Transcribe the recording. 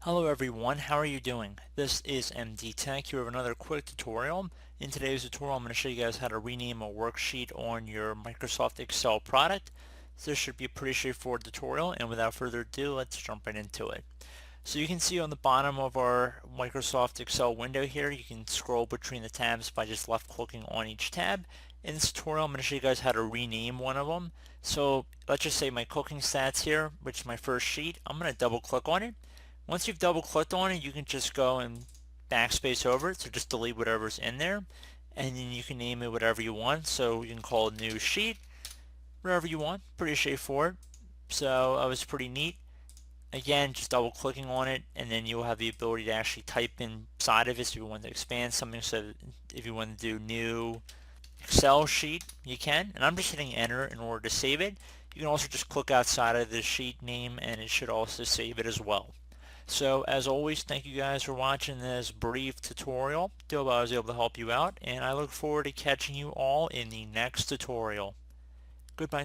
Hello everyone, how are you doing? This is MD Tech here with another quick tutorial. In today's tutorial I'm going to show you guys how to rename a worksheet on your Microsoft Excel product. So this should be a pretty straightforward tutorial, and without further ado, let's jump right into it. So you can see on the bottom of our Microsoft Excel window here, you can scroll between the tabs by just left clicking on each tab. In this tutorial I'm going to show you guys how to rename one of them. So let's just say my cooking stats here, which is my first sheet. I'm going to double click on it. Once you've double clicked on it, you can just go and backspace over it, so just delete whatever's in there, and then you can name it whatever you want. So you can call it new sheet, whatever you want. Pretty straightforward. So that was pretty neat. Again, just double clicking on it, and then you'll have the ability to actually type inside of it. So if you want to expand something, so if you want to do new Excel sheet, you can. And I'm just hitting enter in order to save it. You can also just click outside of the sheet name, and it should also save it as well. So as always, thank you guys for watching this brief tutorial. Do hope I was able to help you out, and I look forward to catching you all in the next tutorial. Goodbye.